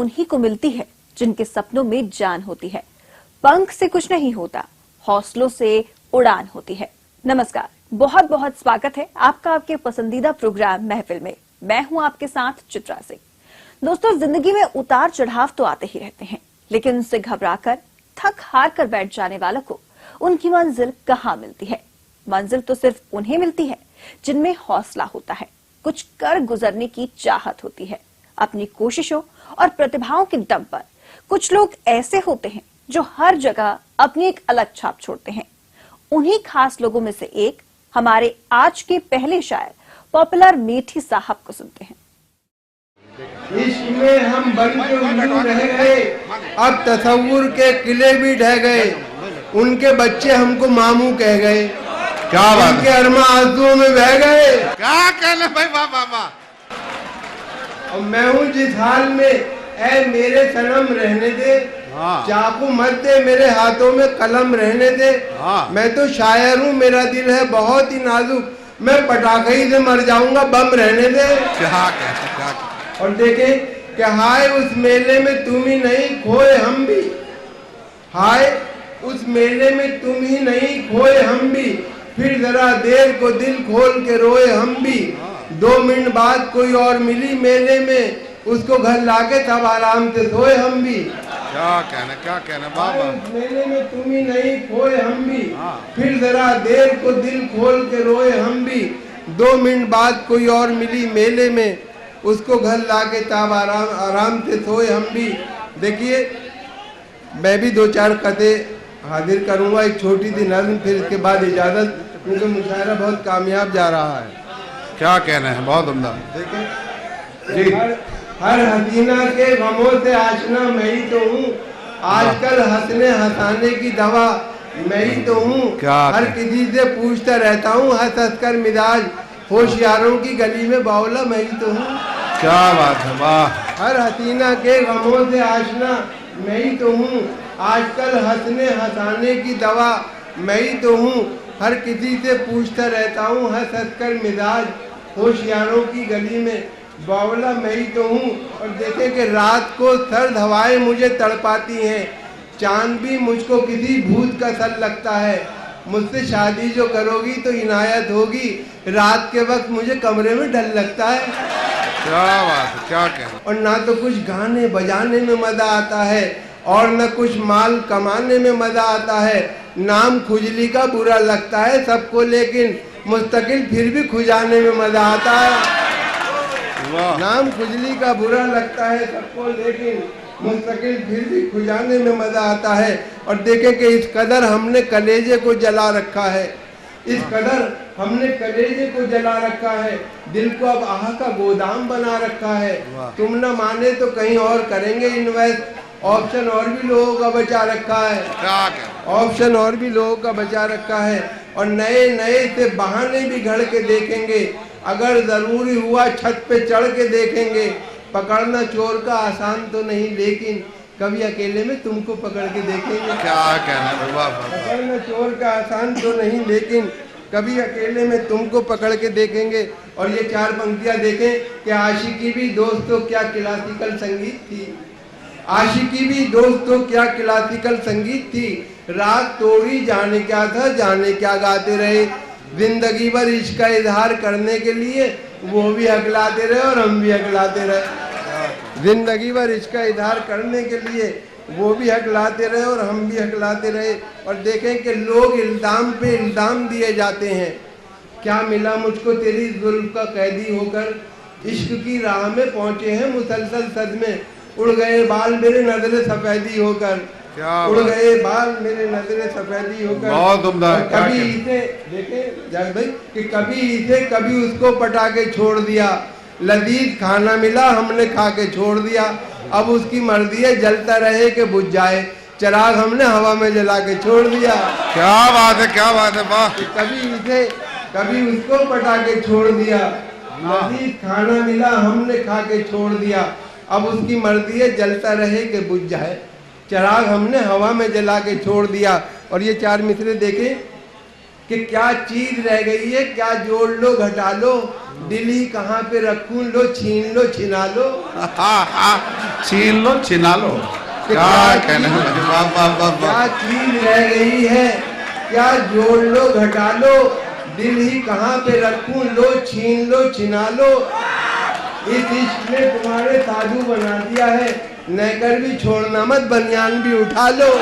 उन्हीं को मिलती है जिनके सपनों में जान होती है। पंख से कुछ नहीं होता, हौसलों से उड़ान होती है। नमस्कार, बहुत बहुत स्वागत है आपका आपके पसंदीदा प्रोग्राम महफिल में। मैं हूं आपके साथ चित्रा सिंह। दोस्तों, जिंदगी में उतार चढ़ाव तो आते ही रहते हैं, लेकिन उनसे घबराकर थक हार कर बैठ जाने वालों को उनकी मंजिल कहाँ मिलती है। मंजिल तो सिर्फ उन्हें मिलती है जिनमें हौसला होता है, कुछ कर गुजरने की चाहत होती है। अपनी कोशिशों और प्रतिभाओं के दम पर कुछ लोग ऐसे होते हैं जो हर जगह अपनी एक अलग छाप छोड़ते हैं। उन्हीं खास लोगों में से एक हमारे आज के पहले शायर पॉपुलर मेठी साहब को सुनते हैं। इश्क में हम बन के उल्लू रह गए, अब तसव्वुर के किले भी ढह गए। उनके बच्चे हमको मामू कह गए, क्या बात, उनके अरमा आंसुओं में बह गए। क्या कहना भाई, वाह वाह वाह। और मैं हूँ जिस हाल में, ऐ मेरे सनम रहने दे। चाकू मत दे मेरे हाथों में, कलम रहने दे। मैं तो शायर हूँ, मेरा दिल है बहुत ही नाजुक, मैं पटाखे ही से मर जाऊंगा, बम रहने दे। क्या कहना। और देखे कि हाय उस मेले में तुम ही नहीं खोए हम भी, हाय उस मेले में तुम ही नहीं खोए हम भी, फिर जरा देर को दिल खोल के रोए हम भी। 2 मिनट बाद कोई और मिली मेले में, उसको घर लाके तब आराम से सोए हम भी। क्या कहना बाबा। उस मेले में तुम ही नहीं खोए हम भी, फिर जरा देर को दिल खोल के रोए हम भी। 2 मिनट बाद कोई और मिली मेले में, उसको घर लाके तब आराम से सोए हम भी। देखिए, मैं भी 2-4 कते हाजिर करूंगा, एक छोटी सी नज़्म, फिर इसके बाद इजाजत, क्योंकि मुशायरा बहुत कामयाब जा रहा है। क्या कहना है, बहुत उम्दा। देखिए जी, हर हसीना के गमों से आशना मैं ही तो हूँ, आजकल हंसने हंसाने की दवा मैं ही तो हूँ। हर किसी से पूछता रहता हूँ, हंस हंस कर मिजाज, होशियारों की गली में बावला मैं ही तो हूँ। क्या बात है, वाह। हर हसीना के गमों से आशना मैं ही तो हूँ, आजकल हंसने हंसाने की दवा मैं ही तो हूँ। हर किसी से पूछता रहता हूँ, हंस हंस कर मिजाज, होशियारों की गली में बावला मैं ही तो हूँ। और देखे कि रात को सर्द हवाएं मुझे तड़पाती हैं, चांद भी मुझको किसी भूत का सर लगता है। मुझसे शादी जो करोगी तो इनायत होगी, रात के वक्त मुझे कमरे में डर लगता है। क्या बात है, क्या कहना। और ना तो कुछ गाने बजाने में मजा आता है, और न कुछ माल कमाने में मजा आता है। नाम खुजली का बुरा लगता है सबको, लेकिन मुस्तकिल फिर भी खुजाने में मजा आता है। नाम खुजली का बुरा लगता है सबको, लेकिन मुस्तकिल फिर भी खुजाने में मजा आता है। और देखे कि इस कदर हमने कलेजे को जला रखा है, इस कदर हमने कलेजे को जला रखा है, दिल को अब आह का गोदाम बना रखा है। तुम न माने तो कहीं और करेंगे इन्वेस्ट, ऑप्शन और भी लोगों का बचा रखा है, ऑप्शन और भी लोगों का बचा रखा है। और नए नए से बहाने भी घड़ के देखेंगे, अगर जरूरी हुआ छत पे चढ़ के देखेंगे। पकड़ना चोर का आसान तो नहीं, लेकिन कभी अकेले में तुमको पकड़ के देखेंगे। क्या कहना। पकड़ना चोर का आसान तो नहीं, लेकिन कभी अकेले में तुमको पकड़ के देखेंगे। और ये 4 पंक्तियां देखें कि आशिकी भी दोस्तों क्या क्लासिकल संगीत थी, आशिकी भी दोस्तों क्या क्लासिकल संगीत थी। रात तोड़ी जाने क्या था, जाने क्या गाते रहे। जिंदगी भर इश्क का इजहार करने के लिए वो भी हकलाते रहे और हम भी हकलाते रहे। जिंदगी भर इश्क का इजहार करने के लिए वो भी हकलाते रहे और हम भी हकलाते रहे। और देखें कि लोग इल्जाम पे इल्जाम दिए जाते हैं, क्या मिला मुझको तेरी जुल्फ का कैदी होकर। इश्क की राह में पहुंचे हैं मुसलसल सदमे, उड़ गए बाल मेरे नजरे सफेदी होकर, उड़ गए बाल मेरे नजरे सफेदी होकर। बहुत उम्दा। कभी इसे देखें जाग भाई कि कभी इसे कभी उसको पटा के छोड़ दिया, लजीज खाना मिला हमने खा के छोड़ दिया। अब उसकी मर्जी है जलता रहे कि बुझ जाए, चिराग हमने हवा में जला के छोड़ दिया। क्या बात है, क्या बात है, वाह। कभी इसे कभी उसको पटा के छोड़ दिया, लजीज खाना मिला हमने खा के छोड़ दिया। अब उसकी मर्जी है जलता रहे कि बुझ जाए, चिराग हमने हवा में जला के छोड़ दिया। और ये 4 मिसरे देखें कि क्या चीज रह गई है, क्या जोड़ लो घटा लो, दिल ही कहाँ पे रखूं, लो छीन लो छिना लो। छीन लो छिना लो, क्या कहने लगे, वाह वाह वाह क्या वाह। चीज रह गई है, क्या जोड़ लो घटा लो, दिल ही कहाँ पे रखूं, लो छीन लो छिना लो। इस इश्क ने तुम्हारे साधु बना दिया है, नहकर भी छोड़ना मत, बनियान भी उठा लो।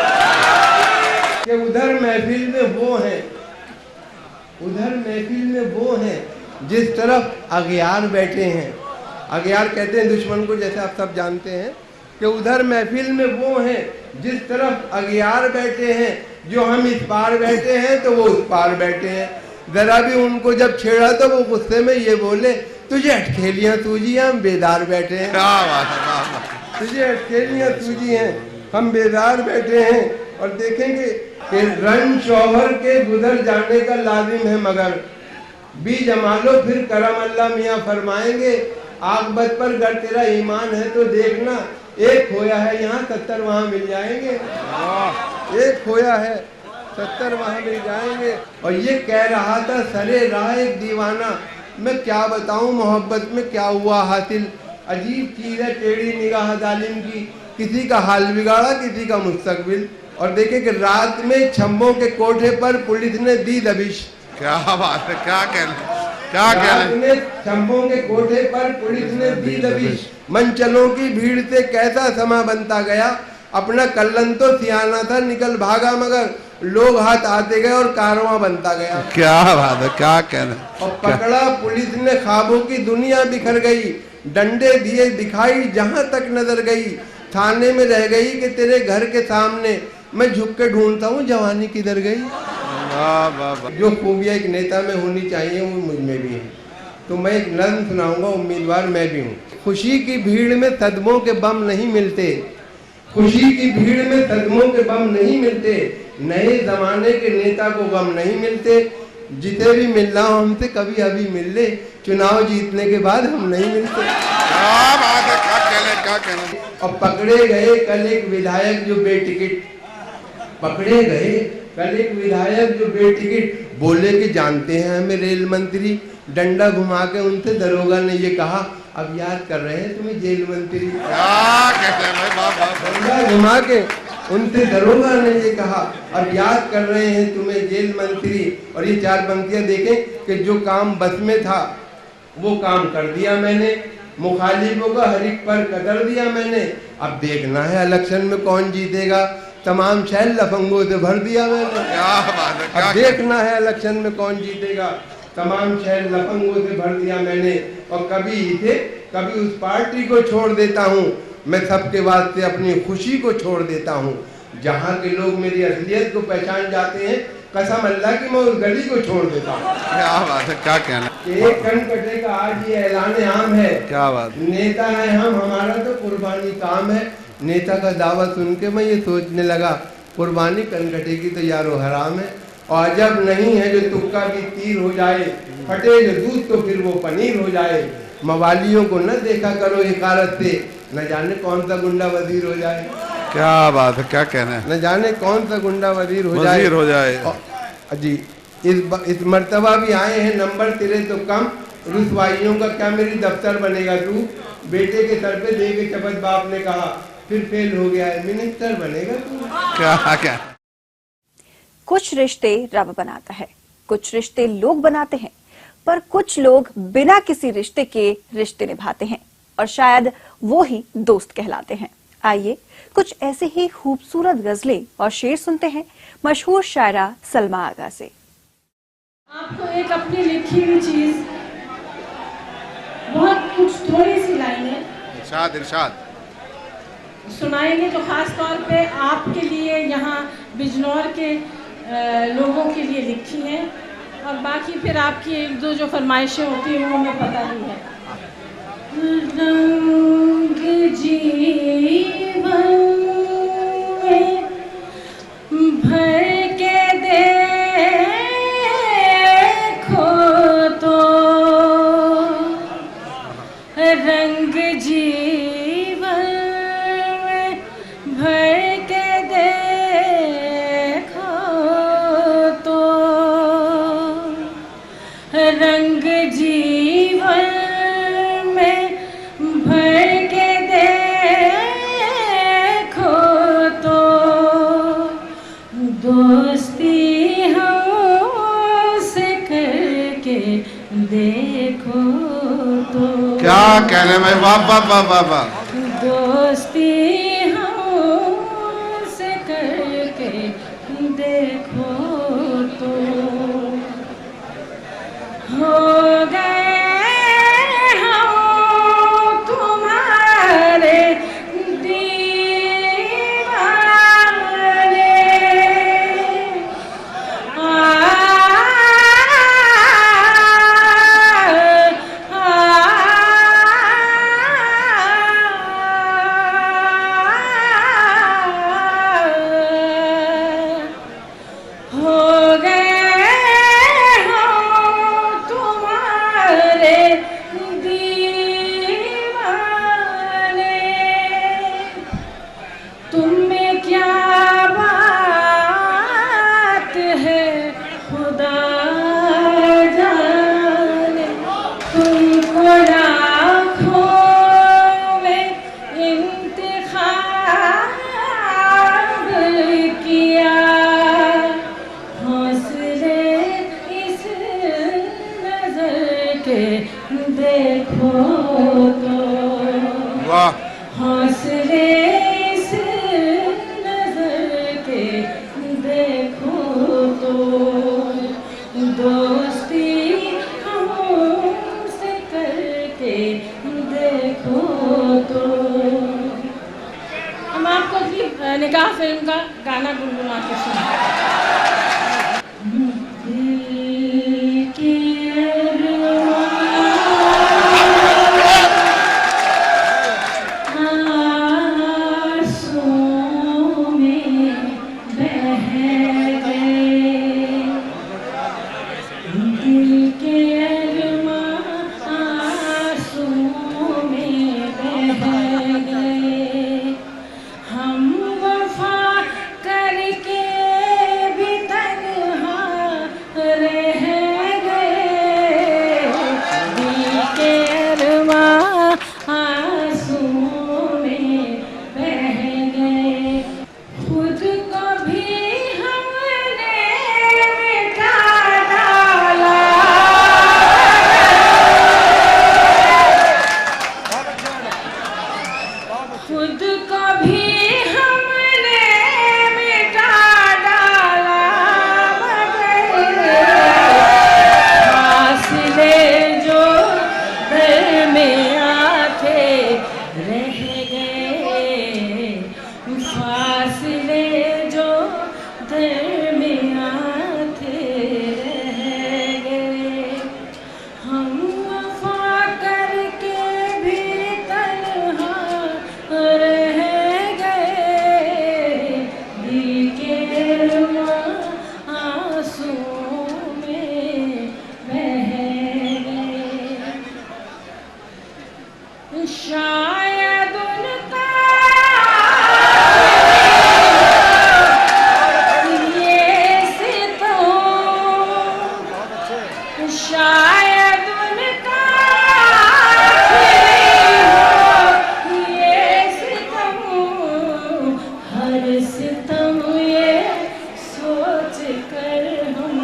कि उधर महफिल में वो है, उधर महफिल में वो है, जिस तरफ अगियार बैठे हैं। अगियार कहते हैं दुश्मन को, जैसे आप सब जानते हैं कि उधर महफिल में वो हैं जिस तरफ अगियार बैठे हैं, जो हम इस पार बैठे हैं तो वो उस पार बैठे हैं। जरा भी उनको जब छेड़ा तो वो गुस्से में ये बोले, तुझे अटखेलियां सूझी हैं, हम बेदार बैठे हैं। क्या बात है, वाह वाह। तुझे अटखेलियां सूझी हैं, हम बेदार बैठे हैं। और देखेंगे कि रंग शौहर के गुजर जाने का लाजिम है, मगर भी जमा लो फिर करम अल्लाह मियाँ फरमाएंगे। आकबत पर अगर तेरा ईमान है तो देखना, एक खोया है यहाँ 70 वहाँ मिल जाएंगे। एक खोया है 70 वहाँ मिल जाएंगे। और ये कह रहा था सरे राह एक दीवाना, मैं क्या बताऊं मोहब्बत में क्या हुआ हासिल। अजीब चीज है टेढ़ी निगाह जालिम की, किसी का हाल बिगाड़ा किसी का मुस्तकबिल। और देखे कि रात में छम्बों के कोठे पर पुलिस ने दी दबिश। क्या बात है, क्या कहने, क्या रात कहने। में छम्बों के कोठे पर पुलिस ने दी दबिश। मनचलों की भीड़ से कैसा समा बनता गया, अपना कल्लन तो सियाना था निकल भागा, मगर लोग हाथ आते गए और कारवां बनता गया। क्या बात है, क्या कहने। और पकड़ा पुलिस ने ख्वाबों की दुनिया बिखर गई, डंडे दिए दिखाई जहां तक नजर गई। थाने में रह गई कि तेरे घर के सामने, मैं झुक के ढूंढता हूँ जवानी किधर गई। वाह वाह वाह। जो खूबियाँ एक नेता में होनी चाहिए वो मुझ में भी है। तो मैं एक नज़्म सुनाऊंगा, उम्मीदवार मैं भी हूँ। खुशी की भीड़ में सदमों के बम नहीं मिलते, खुशी की भीड़ में सदमों के बम नहीं मिलते, नए जमाने के नेता को गम नहीं मिलते। जिसे भी मिलना हो हमसे कभी अभी मिल ले, चुनाव जीतने के बाद हम नहीं मिलते। क्या बात है, क्या कहने, क्या कहने। और पकड़े गए कल एक विधायक जो बेटिकट, पकड़े गए कल एक विधायक जो बेटिकट, बोले कि जानते हैं हमें रेल मंत्री। डंडा घुमा के उनसे दरोगा ने ये कहा, अब याद कर रहे हैं तुम्हें जेल मंत्री। क्या कहते हैं भाई, वाह वाह। डंडा घुमा के उनसे दरोगा ने ये कहा, अब याद कर रहे हैं तुम्हें जेल मंत्री। और ये 4 पंक्तियां देखें कि जो काम बस में था वो काम कर दिया मैंने, मुखालिफों का हर एक पर कदर दिया मैंने। अब देखना है इलेक्शन में कौन जीतेगा, तमाम शहर लफंगों से भर दिया मैंने। क्या बात है, क्या अब देखना है इलेक्शन में कौन जीतेगा, तमाम शहर लफंगों से भर दिया मैंने। और कभी इसे कभी उस पार्टी को छोड़ देता हूँ, मैं सबके वास्ते अपनी खुशी को छोड़ देता हूँ। जहाँ के लोग मेरी असलियत को पहचान जाते हैं, कसम अल्लाह की मैं उस गली को छोड़ देता हूँ। क्या बात है, क्या कहना। एक कन कटे का आज ये ऐलान आम है, क्या बात। नेता है हम, हमारा तो कुर्बानी काम है। नेता का दावा सुन के मैं ये सोचने लगा, कुर्बानी कनकटे की तो यारो हराम है। और अजब नहीं है जो तुक्का भी तीर हो जाए, फटे जो दूध तो फिर वो पनीर हो जाए। मवालियों को न देखा करो हिकारत से, न जाने कौन सा गुंडा वजीर हो जाए। क्या बात है, क्या कहना है। न जाने कौन सा गुंडा वजीर हो जाए। वजीर हो जाए। जी इस मर्तबा भी आए हैं नंबर तेरे तो कम, रुसवाइयों का क्या मेरी दफ्तर बनेगा तू। बेटे के सर पे दे के शपथ बाप ने कहा, फिर फेल हो गया है, मिनिस्टर बनेगा तू। क्या क्या। कुछ रिश्ते रब बनाता है, कुछ रिश्ते लोग बनाते हैं, पर कुछ लोग बिना किसी रिश्ते के रिश्ते निभाते हैं और शायद वो ही दोस्त कहलाते हैं। आइए कुछ ऐसे ही खूबसूरत गजलें और शेर सुनते हैं मशहूर शायरा सलमा आगा से। आपको एक अपनी लिखी हुई चीज, बहुत कुछ थोड़ी सी लाइनें इरशाद इरशाद सुनाएंगे, जो खास तौर पे आपके लिए, यहाँ बिजनौर के लोगों के लिए लिखी हैं। और बाकी फिर आपकी 1-2 जो फरमाइशें होती हैं वो हमें पता ही है। रंग जीवन में भर के देखो तो, रंग जीवन में भर के देखो तो कहने में, वाह वाह वाह वाह वाह। दोस्ती हमसे करके देखो तो हो गए हम तुम्हारे दीवाने। हो गए हम तुम्हारे दीवाने। तुम में क्या बात है खुदा जाने। तुमको लाखों में इंतखाब किया। हौसले इस नजर के देखो तो। वाह। हौसले इस नजर के देखो तो। दोस्ती हमसे करके देखो तो। हम आपको अपनी निगाह फिल्म का गाना गुनगुना के सुनाएं। दिल के आंसुओं में बह गए। दिल के अरमां आंसुओं में बह गए। हम वफा करके भी तन्हा रह गए। दिल के अरमां आंसुओं में बह गए। खुद को भी हमने मिटा डाला। खुद को भी हमने मिटा डाला। मगर फासले जो दरमियां थे रह गए। फासले जो दरमियां थे रह गए। हम वफा करके भी तन्हा रह गए। दिल के अरमां आंसुओं में बह गए। शायद उनका ये सितम, शायद उनका ये सितम। हर सितम ये सोच कर हम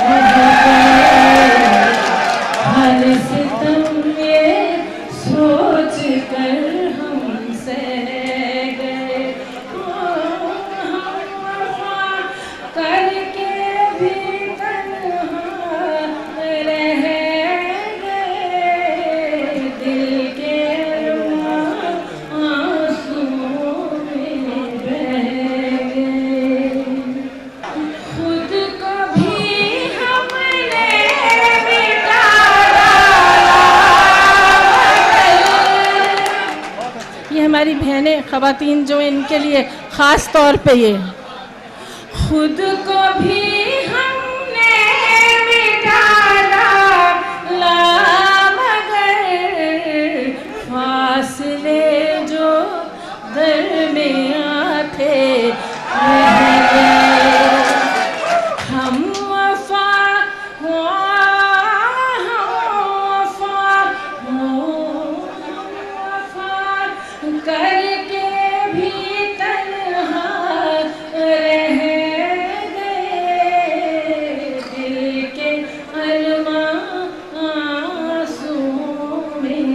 रह गए। हर सितम ये सोच कर हम सह गए। हम वफा करके भी तन्हा रह गए। दिल के अरमां आंसुओं में बह गए। खुद को भी हमने मिटा डाला। ये हमारी बहनें ख़वातीन जो इनके लिए ख़ास तौर पे ये खुद को भी हमने मिटा डाला। मगर फासले जो दरमियां थे रह गए। हम वफा करके भी तन्हा रह गए। दिल के अरमां आंसुओं में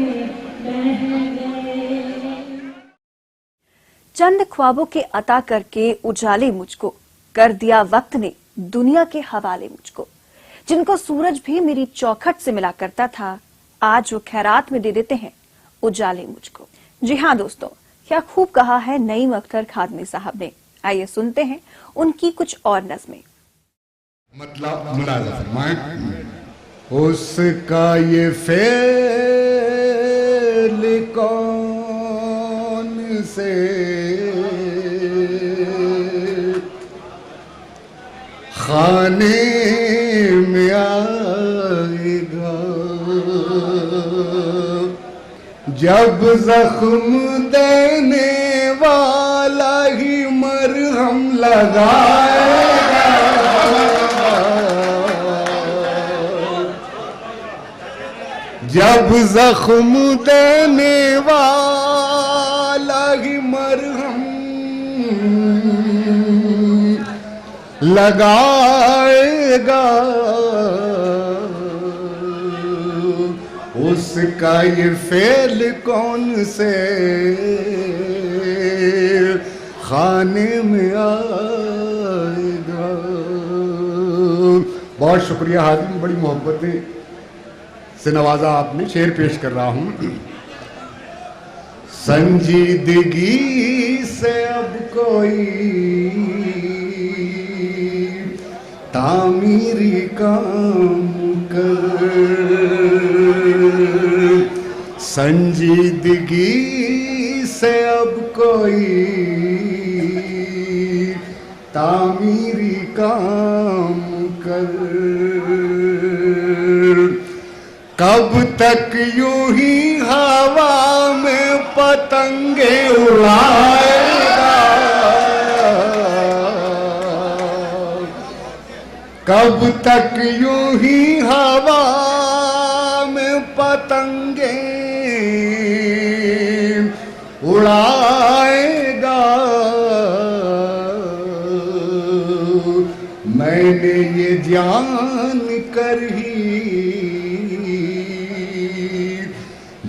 चंद ख्वाबों के अता करके उजाले मुझको, कर दिया वक्त ने दुनिया के हवाले मुझको। जिनको सूरज भी मेरी चौखट से मिला करता था, आज वो खैरात में दे देते हैं उजाले मुझको। जी हाँ दोस्तों, क्या खूब कहा है नईम अख्तर खादमी साहब ने। आइए सुनते हैं उनकी कुछ और नज़में। मतलब मुलाजा फरमाएं, उसका ये फेल कौन से खाने में आएगा, जब जख्म देने वाला ही मरहम लगाएगा, जब जख्म देने वाला ही मरहम लगाएगा, उसका ये फेल कौन से खाने में आएगा। बहुत शुक्रिया हाज़िर, बड़ी मोहब्बतें से नवाजा आपने। शेर पेश कर रहा हूं। संजीदगी से अब कोई तामीरी काम कर, संजीदगी से अब कोई तामीरी काम कर, कब तक यूं ही हवा में पतंगे उड़ाएगा, कब तक यूं ही हवा में पतंगे उड़ाएगा। मैंने ये जान कर ही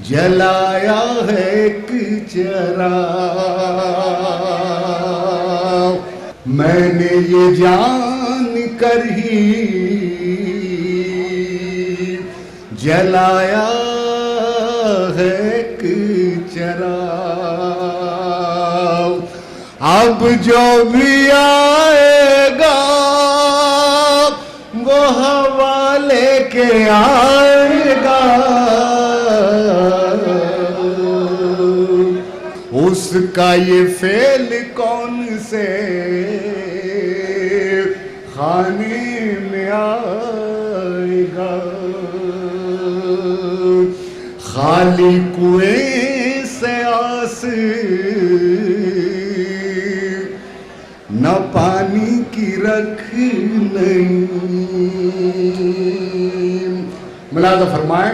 जलाया है एक चिराग, मैंने ये जान कर ही जलाया है एक चिराग। अब जो भी आएगा वो हवा लेके आएगा, उसका ये फेल कौन से खाने में आएगा। खाली कुएं से आस न पानी की रख नहीं। मुलाज़ा फरमाएं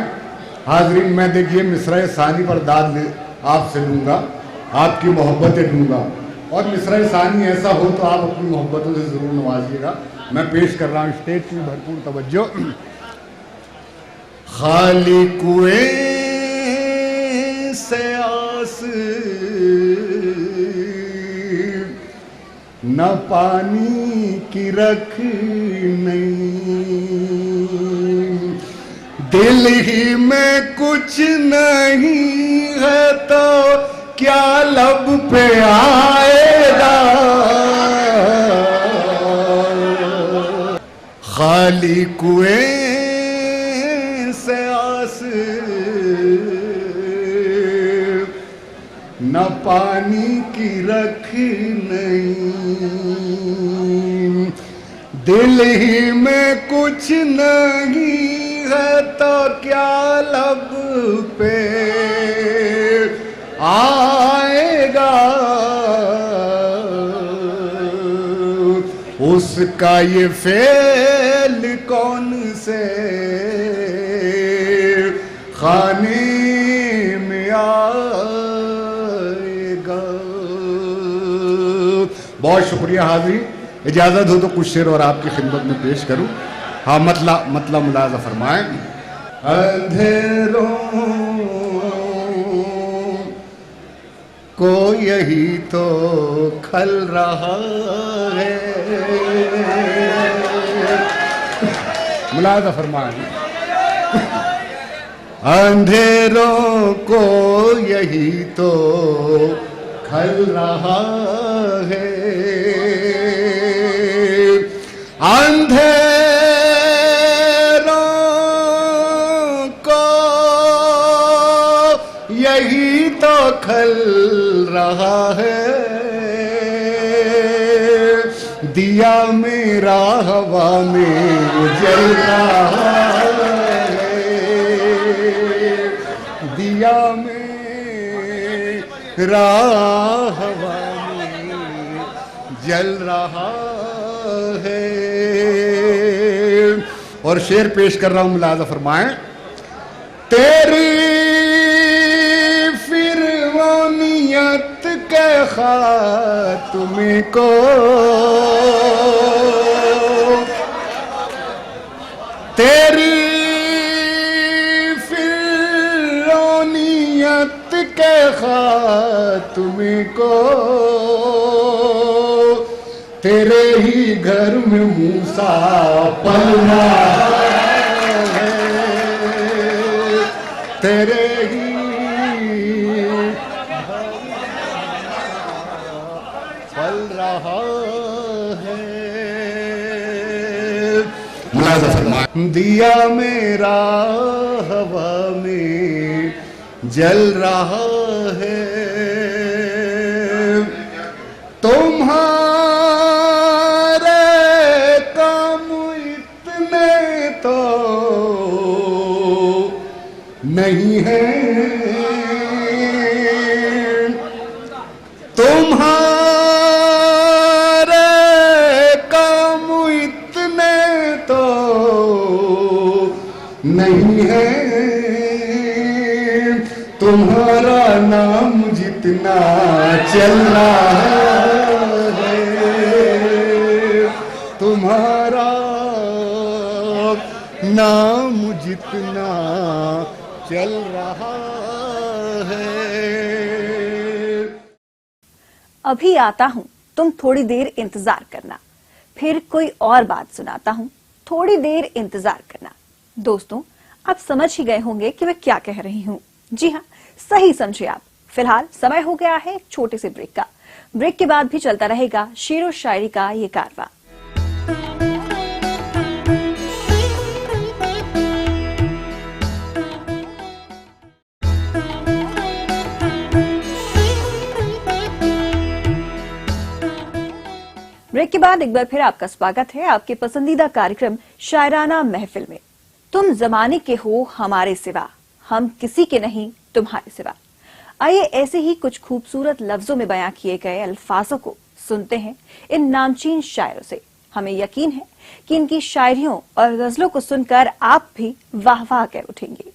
हाजरीन, मैं देखिए मिसरा सानी पर दाद आपसे लूंगा, आपकी मोहब्बतें लूंगा, और मिसरा सानी ऐसा हो तो आप अपनी मोहब्बतों से ज़रूर नवाजिएगा। मैं पेश कर रहा हूँ, स्टेज की भरपूर तवज्जो। खाली कुएं से आस न पानी की रख नहीं, दिल ही में कुछ नहीं है तो क्या लब पे आएगा। खाली कुएं से आस न पानी की रख नहीं, दिल ही में कुछ नहीं है तो क्या लब पे आएगा। उसका ये फेल कौन से खाने में आएगा। बहुत शुक्रिया हाज़िर, इजाज़त हो तो कुछ शेर और आपकी खिदमत में पेश करूं। हाँ मतलब मुलाज़ा फरमाएं। अंधेरों को यही तो खल रहा है। मुलाहिजा फरमाएं, अंधेरों को यही तो खल रहा है, अंधेरों को यही तो खल रहा है, दिया मेरा हवा में जल रहा है, दिया मेरा हवा में जल रहा है। और शेर पेश कर रहा हूं, मुलाहिजा फरमाएं, तेरी फिरौनियत के खात्मे को तेरी फिरौनियत के खात्मे को तेरे ही घर में मूसा पल रहा है, तेरे ही पल रहा है। दिया मेरा हवा में जल रहा है, तुम्हारे काम इतने तो नहीं है, तुम्हारे काम इतने तो नहीं है, तुम्हारा नाम जितना चल रहा है, तुम्हारा नाम जितना चल रहा है। अभी आता हूं, तुम थोड़ी देर इंतजार करना, फिर कोई और बात सुनाता हूं, थोड़ी देर इंतजार करना। दोस्तों, आप समझ ही गए होंगे कि मैं क्या कह रही हूं। जी हाँ, सही समझे आप। फिलहाल समय हो गया है एक छोटे से ब्रेक का। ब्रेक के बाद भी चलता रहेगा शेरो शायरी का ये कारवां। ब्रेक के बाद एक बार फिर आपका स्वागत है आपके पसंदीदा कार्यक्रम शायराना महफिल में। तुम जमाने के हो हमारे सिवा, हम किसी के नहीं तुम्हारे सिवा। आइए ऐसे ही कुछ खूबसूरत लफ्जों में बयां किए गए अल्फाजों को सुनते हैं इन नामचीन शायरों से। हमें यकीन है कि इनकी शायरियों और गजलों को सुनकर आप भी वाह वाह कर उठेंगे।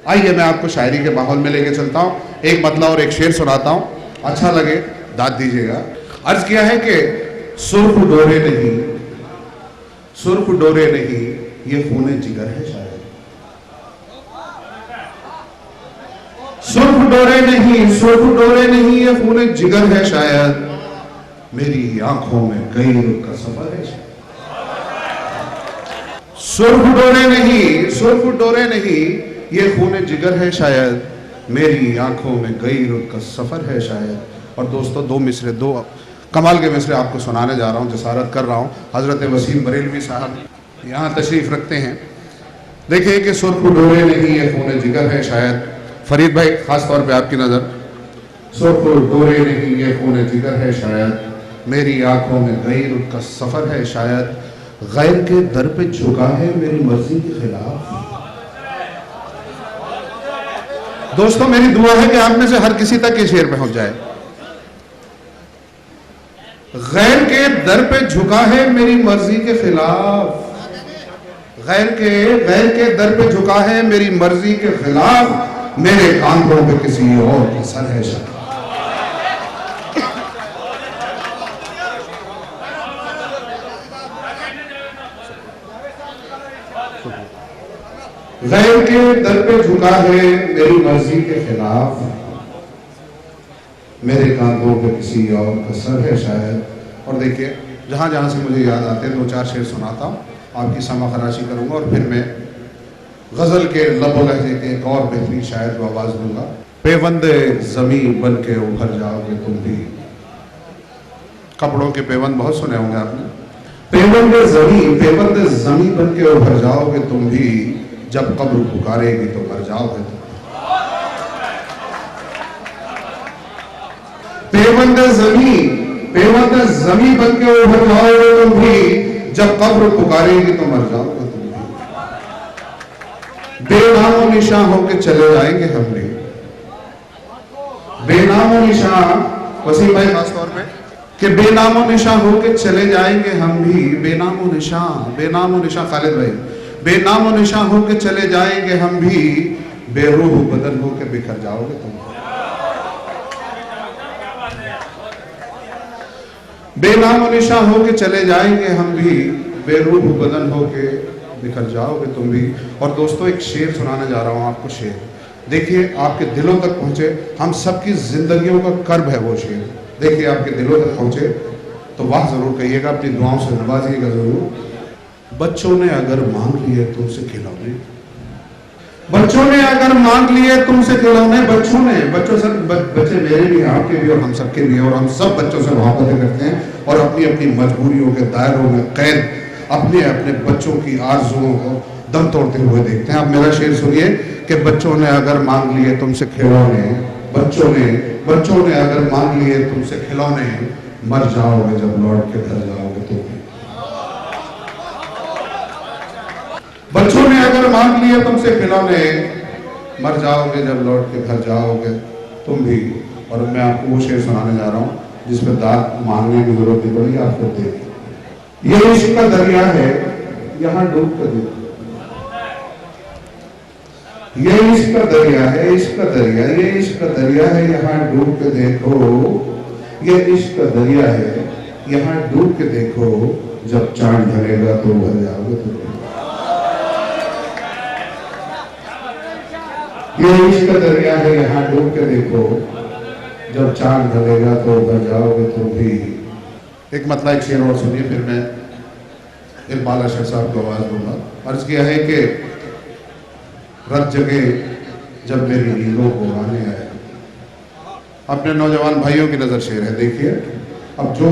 आइए मैं आपको शायरी के माहौल में लेके चलता हूँ। एक मतला और एक शेर सुनाता हूँ, अच्छा लगे दाद दीजिएगा। अर्ज किया है कि सुर्ख डोरे नहीं, सुर्ख डोरे नहीं, ये खूने जिगर है शायद। सुर्ख डोरे नहीं, सुर्ख डोरे नहीं, ये खूने जिगर है शायद, मेरी आंखों में कई रुख का सफर है शायद। सुर्ख डोरे नहीं, सुर्ख डोरे नहीं, ये खूने जिगर है शायद, मेरी आंखों में कई रुख का सफर है शायद। और दोस्तों, दो मिसरे, दो कमाल के मिसरे आपको सुनाने जा रहा हूँ, जसारत कर रहा हूँ। हजरत वसीम बरेलवी साहब यहाँ तशरीफ रखते हैं। देखिए कि सुर्ख डोरे नहीं, ये खूने जिगर है शायद। फरीद भाई, खास तौर पे आपकी नजर। सुर्ख डोरे नहीं, ये खूने जिगर है शायद, मेरी आंखों में गैर का सफर है शायद, गैर के दर पे झुका है मेरी मर्जी के खिलाफ। दोस्तों, मेरी दुआ है कि आप में से हर किसी तक ये शेर पहुंच जाए। गैर के दर पे झुका है मेरी मर्जी के खिलाफ, गैर के दर पे झुका है मेरी मर्जी के खिलाफ, मेरे कांधों पे किसी और की सर है शायद। गैर के दर पे झुका है मेरी मर्जी के खिलाफ, मेरे कांधों पे किसी और का सर है शायद। और देखिए जहाँ जहाँ से मुझे याद आते हैं 2-4 शेर सुनाता हूँ, आपकी समा खराशी करूँगा और फिर मैं गज़ल के लबो लहजे के एक और बेहतरीन शायर को आवाज़ दूंगा। पेवंदे ज़मी बन के उभर जाओगे तुम भी, कपड़ों के पेवंद बहुत सुने होंगे आपने। पेवंदे ज़मी बन के उभर जाओगे तुम भी, जब कब्र पुकारेगी तो मर जाओगे तुम। पेवंदे ज़मी बन के उभर जाओगे तुम भी, जब कब्र पुकारेगी तो मर जाओगे तुम भी। बेनामो निशां होके चले जाएंगे हम भी, बेनामो निशां, वसीम भाई खास तौर पे, कि बेनामो निशां होके चले जाएंगे हम भी। बेनामो निशां खालिद भाई, बेनामो निशां होके चले जाएंगे हम भी, बेरूह बदन होके बिखर जाओगे तुम। बेनामो निशां होके चले जाएंगे हम भी, बेरूह बदन होके बिखर जाओगे तुम भी। और दोस्तों एक शेर सुनाने जा रहा हूं आपको। शेर देखिए आपके दिलों तक पहुंचे, हम सबकी जिंदगियों का कर्ब है वो शेर। देखिए आपके दिलों तक पहुंचे तो वाह जरूर कहिएगा, अपनी दुआओं से नवाजिएगा जरूर। बच्चों ने अगर मांग लिए तुमसे खिलौने, बच्चों ने अगर मांग लिए तुमसे खिलौने, बच्चे मेरे भी, आपके भी और हम सबके भी, और हम सब बच्चों से मोहब्बतें करते हैं और अपनी अपनी मजबूरियों के दायरों में कैद अपने अपने बच्चों की आरज़ुओं को दम तोड़ते हुए देखते हैं। अब मेरा शेर सुनिए कि बच्चों ने अगर मांग लिए तुमसे खिलौने, बच्चों ने अगर मांग लिए तुमसे खिलौने, मर जाओगे जब लौट के घर जाओगे तुम। बच्चों ने अगर मांग लिए तुमसे खिलौने, मर जाओगे जब लौट के घर जाओगे तुम भी। और मैं आपको वो शेर सुनाने जा रहा हूँ जिसमें दाद मांगने की जरूरत नहीं पड़ी, आप खुद देखिए। ये इश्क का दरिया है यहाँ डूब कर देखो, ये इश्क का दरिया है, इश्क का दरिया, ये इश्क का दरिया है यहाँ डूब के देखो, ये इश्क का दरिया है यहाँ डूब के देखो, जब चांद ढलेगा तो भर जाओगे तुम। ये इश्क का दरिया है यहाँ डूब के देखो, जब चांद ढलेगा तो भर जाओगे तुम भी। एक मतलब एक शेर और सुनिए, फिर मैं इकबाल अशर साहब को आवाज दूंगा। अर्ज किया है कि रत जगे जब मेरी नींदों को आने आए। अपने नौजवान भाइयों की नजर शेर है, देखिए। अब जो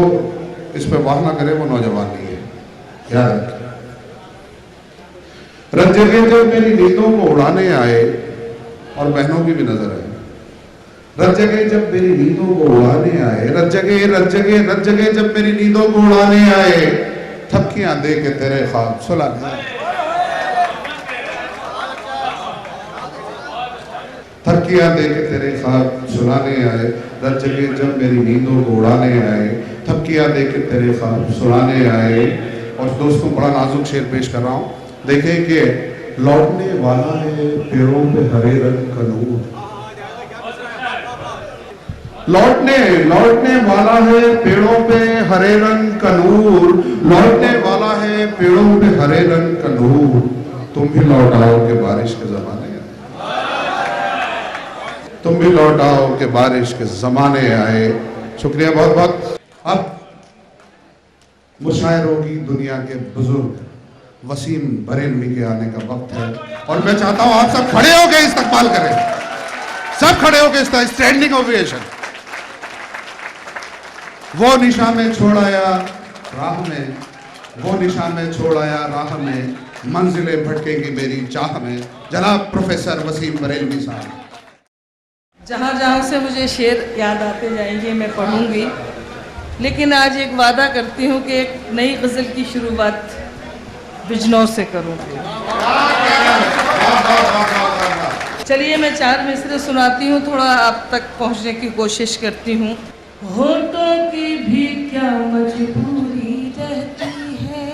इस पर वाह ना करे वो नौजवान नहीं है, याद रखिए। रत जगे जब मेरी नींदों को उड़ाने आए, और बहनों की भी नजर है। रत जगे जब मेरी नींदों को उड़ाने आए, रत जगे जब मेरी नींदों को उड़ाने आए, थपकियां दे के तेरे ख्वाब सुलाने आए, थपकियां दे के तेरे ख्वाब सुलाने आए। रत जगे जब मेरी नींदों को उड़ाने आए, थपकियां दे के तेरे ख्वाब सुलाने आए। और दोस्तों बड़ा नाजुक शेर पेश कर रहा हूँ, देखें कि लौटने वाला है पेड़ों पे हरे रंग का नूर, लौटने वाला है पेड़ों पे हरे रंग का नूर, लौटने वाला है पेड़ों पे हरे रंग का नूर। तुम भी लौट आओ के बारिश के जमाने आए, तुम भी लौट आओ के बारिश के जमाने आए। शुक्रिया बहुत बहुत। अब मुशायरों की दुनिया के बुजुर्ग वसीम बरेलवी के आने का वक्त है, और मैं चाहता हूं आप सब खड़े होकर इस्तकबाल करें, सब खड़े होकर स्टैंडिंग ओवेशन। वो निशा में छोड़ाया राह में, वो निशा में छोड़ाया राह में, मंजिलें भटकेगी मेरी चाह में। जनाब प्रोफेसर वसीम बरेलवी साहब। जहाँ जहाँ से मुझे शेर याद आते जाएंगे मैं पढ़ूंगी, लेकिन आज एक वादा करती हूँ कि एक नई गज़ल की शुरुआत बिजनौर से करूँगी। चलिए मैं 4 मिसरे सुनाती हूँ, थोड़ा आप तक पहुँचने की कोशिश करती हूँ। होठों की भी क्या मजबूरी रहती है,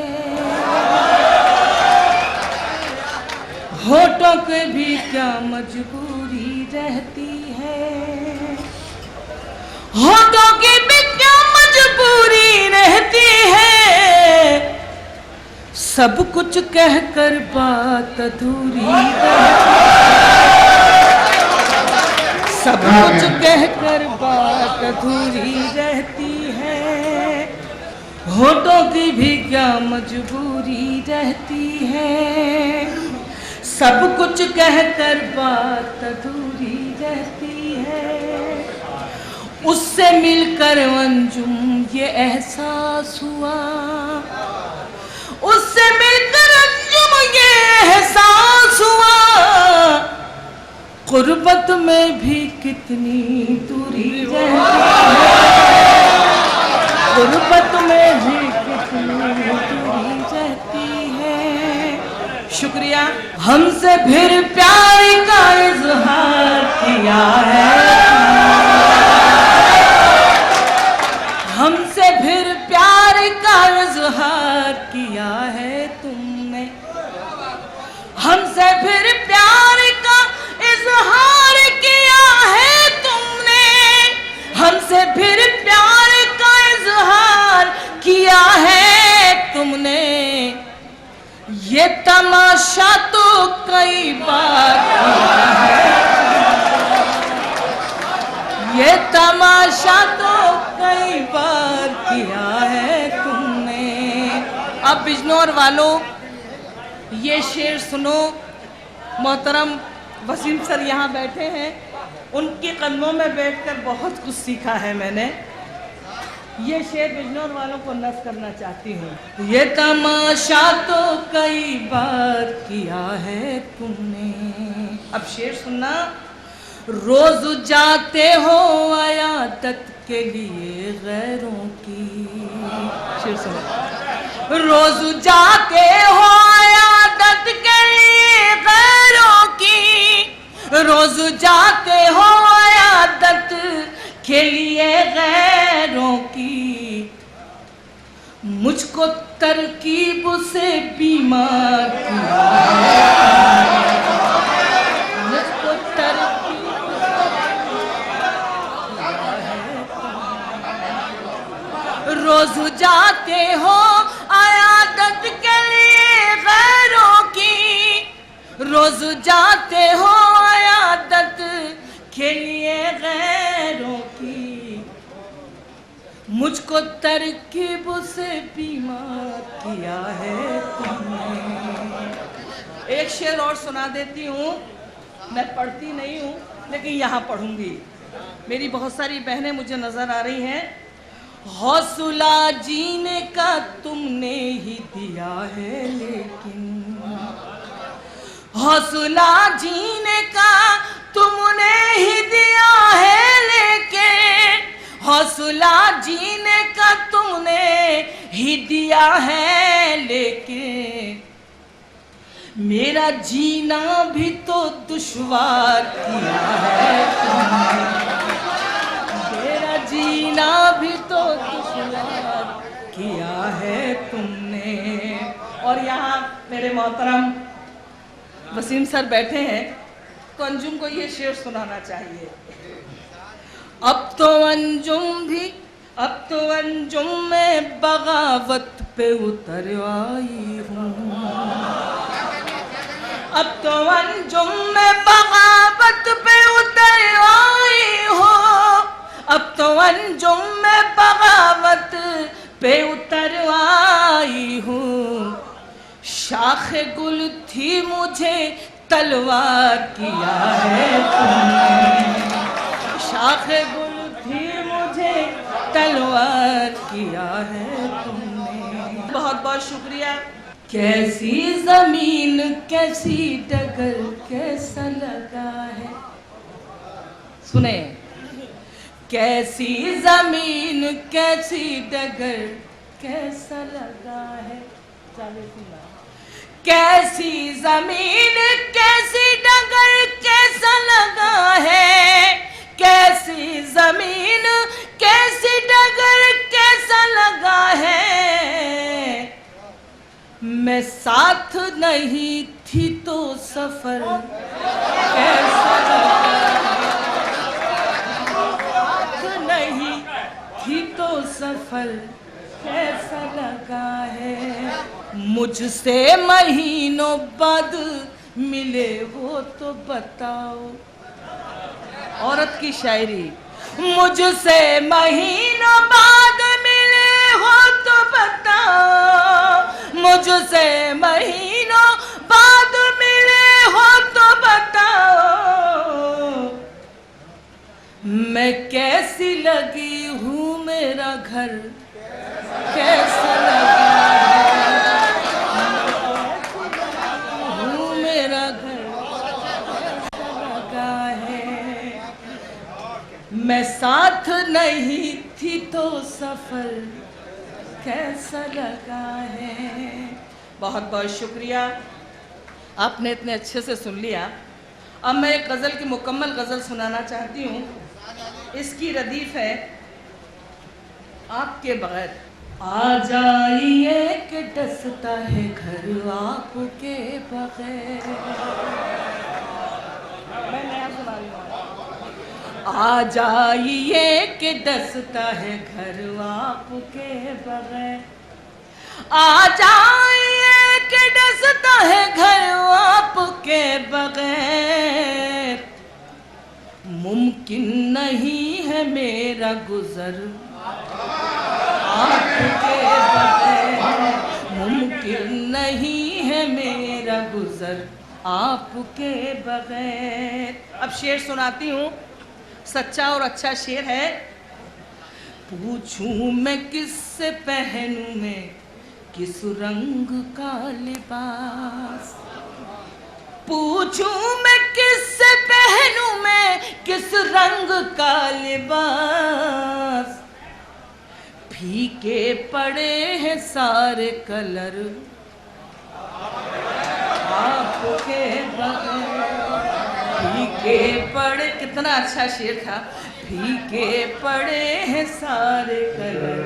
होठों की भी क्या मजबूरी रहती है, होठों की भी क्या मजबूरी रहती है, सब कुछ कहकर बात अधूरी रहती है, सब कुछ कहकर बात अधूरी रहती है, होठों की भी क्या मजबूरी रहती है, सब कुछ कहकर बात अधूरी रहती है। उससे मिलकर अंजुम ये एहसास हुआ, उससे मिलकर अंजुम ये एहसास हुआ, गुर्बत में भी कितनी दूरी रहती है, गुर्बत में भी कितनी दूरी रहती है। शुक्रिया। हमसे फिर प्यार का इजहार किया है, हमसे फिर प्यार का इजहार किया है तुमने, हमसे फिर प्यार का इजहार किया है तुमने, हमसे फिर प्यार का इजहार किया है तुमने। ये तमाशा तो कई बार किया है, ये तमाशा तो कई बार किया है तुमने। अब बिजनौर वालों ये शेर सुनो। मोहतरम वसीम सर यहाँ बैठे हैं, उनके कदमों में बैठकर बहुत कुछ सीखा है मैंने। ये शेर बिजनौर वालों को नस करना चाहती हूँ। ये तमाशा तो कई बार किया है तुमने। अब शेर सुनना। रोज जाते हो अयादत के लिए गैरों की, शेर सुनो। रोज जाते हो अयादत के लिए गैरों की, रोज जाते हो अयादत के लिए गैरों की, मुझको तरकीब से बीमार किया है, मुझको तरकीब रोज जाते हो अयादत के लिए गैरों की, रोज जाते हो अयादत के लिए गैरों की, मुझको तरकीब से बीमार किया है तुमने। एक शेर और सुना देती हूँ। मैं पढ़ती नहीं हूँ लेकिन यहाँ पढ़ूंगी। मेरी बहुत सारी बहनें मुझे नजर आ रही हैं। हौसला जीने का तुमने ही दिया है लेकिन, हौसला जीने का तुमने ही दिया है लेकिन, हौसला जीने का तुमने ही दिया है लेकिन, मेरा जीना भी तो दुश्वार किया है तुमने, मेरा जीना भी तो दुश्वार किया है तुमने। और यहाँ मेरे मोहतरम वसीम सर बैठे हैं, तो अंजुम को ये शेर सुनाना चाहिए। अब तो अंजुम भी, अब तो अंजुम में बगावत पे उतर आई हूँ, अब तो अंजुम में बगावत पे उतर आई हूँ, अब तो अंजुम में बगावत पे उतर आई हूँ, शाख गुल थी मुझे तलवार किया है तुमने, शाख गुल थी मुझे तलवार किया है तुमने। बहुत बहुत शुक्रिया। कैसी जमीन कैसी डगर कैसा लगा है, सुने। कैसी जमीन कैसी डगर कैसा लगा है, कैसी जमीन कैसी डगर कैसा लगा है, कैसी जमीन कैसी डगर कैसा लगा है, मैं साथ नहीं थी तो सफर कैसा लगा, साथ नहीं थी तो सफर कैसा लगा है, मुझसे महीनों बाद मिले हो तो बताओ। औरत की शायरी। मुझसे महीनों बाद मिले हो तो बताओ, मुझसे महीनों बाद मिले हो तो बताओ, मैं कैसी लगी हूँ, मेरा घर कैसा लगा हूँ, मेरा घर कैसा लगा है। मैं साथ नहीं थी तो सफर कैसा लगा है। बहुत बहुत शुक्रिया, आपने इतने अच्छे से सुन लिया। अब मैं एक गज़ल की मुकम्मल गज़ल सुनाना चाहती हूँ। इसकी रदीफ है आपके बगैर। आ जाइए कि डसता है घर आपके बगैर। मैं नया सुना रही हूँ। आ जाइए कि डसता है घर आपके बगैर। आ जाइए कि डसता है घर आपके बगैर। मुमकिन नहीं है मेरा गुजर आपके बगैर। मुमकिन नहीं है मेरा गुजर आपके बगैर। अब शेर सुनाती हूँ, सच्चा और अच्छा शेर है। पूछूं मैं किससे पहनूं मैं किस रंग का लिबास। पूछूं मैं किससे पहनूं मैं किस रंग का लिबास। फीके पड़े हैं सारे कलर आपके बगैर। फीके पड़े, कितना अच्छा शेर था। फीके पड़े हैं सारे कलर